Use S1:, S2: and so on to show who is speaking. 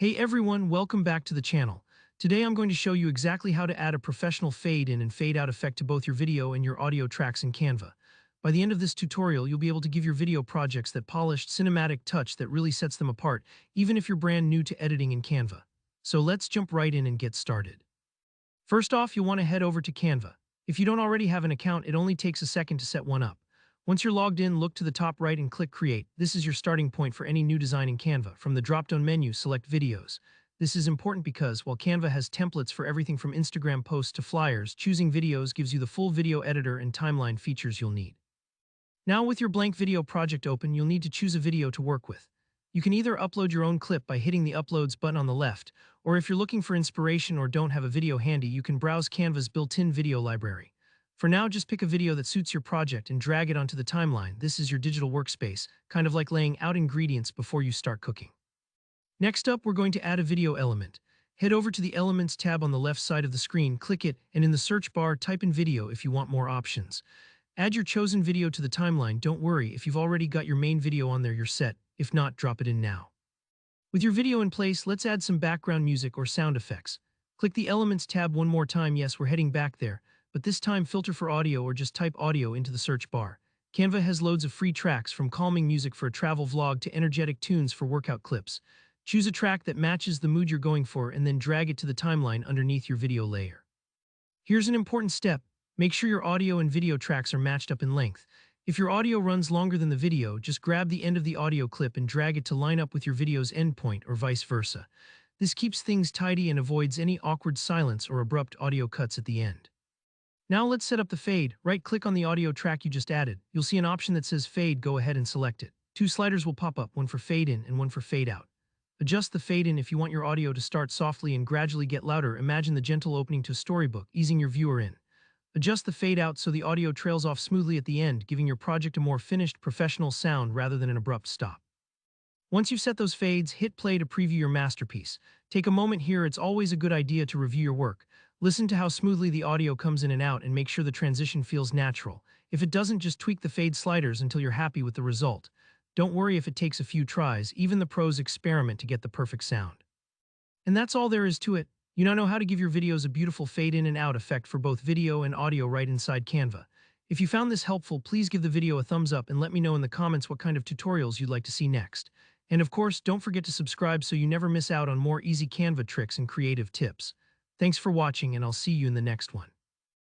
S1: Hey everyone, welcome back to the channel. Today I'm going to show you exactly how to add a professional fade in and fade out effect to both your video and your audio tracks in Canva. By the end of this tutorial, you'll be able to give your video projects that polished cinematic touch that really sets them apart, even if you're brand new to editing in Canva. So let's jump right in and get started. First off, you'll want to head over to Canva. If you don't already have an account, it only takes a second to set one up. Once you're logged in, look to the top right and click Create. This is your starting point for any new design in Canva. From the drop-down menu, select Videos. This is important because, while Canva has templates for everything from Instagram posts to flyers, choosing videos gives you the full video editor and timeline features you'll need. Now, with your blank video project open, you'll need to choose a video to work with. You can either upload your own clip by hitting the Uploads button on the left, or if you're looking for inspiration or don't have a video handy, you can browse Canva's built-in video library. For now, just pick a video that suits your project and drag it onto the timeline. This is your digital workspace, kind of like laying out ingredients before you start cooking. Next up, we're going to add a video element. Head over to the Elements tab on the left side of the screen, click it, and in the search bar, type in video if you want more options. Add your chosen video to the timeline. Don't worry, if you've already got your main video on there, you're set. If not, drop it in now. With your video in place, let's add some background music or sound effects. Click the Elements tab one more time. Yes, we're heading back there, but this time filter for audio or just type audio into the search bar. Canva has loads of free tracks, from calming music for a travel vlog to energetic tunes for workout clips. Choose a track that matches the mood you're going for and then drag it to the timeline underneath your video layer. Here's an important step. Make sure your audio and video tracks are matched up in length. If your audio runs longer than the video, just grab the end of the audio clip and drag it to line up with your video's endpoint or vice versa. This keeps things tidy and avoids any awkward silence or abrupt audio cuts at the end. Now let's set up the fade. Right-click on the audio track you just added. You'll see an option that says Fade. Go ahead and select it. Two sliders will pop up, one for fade in and one for fade out. Adjust the fade in if you want your audio to start softly and gradually get louder. Imagine the gentle opening to a storybook, easing your viewer in. Adjust the fade out so the audio trails off smoothly at the end, giving your project a more finished, professional sound rather than an abrupt stop. Once you've set those fades, hit play to preview your masterpiece. Take a moment here. It's always a good idea to review your work. Listen to how smoothly the audio comes in and out and make sure the transition feels natural. If it doesn't, just tweak the fade sliders until you're happy with the result. Don't worry if it takes a few tries. Even the pros experiment to get the perfect sound. And that's all there is to it. You now know how to give your videos a beautiful fade in and out effect for both video and audio right inside Canva. If you found this helpful, please give the video a thumbs up and let me know in the comments what kind of tutorials you'd like to see next. And of course, don't forget to subscribe so you never miss out on more easy Canva tricks and creative tips. Thanks for watching, and I'll see you in the next one.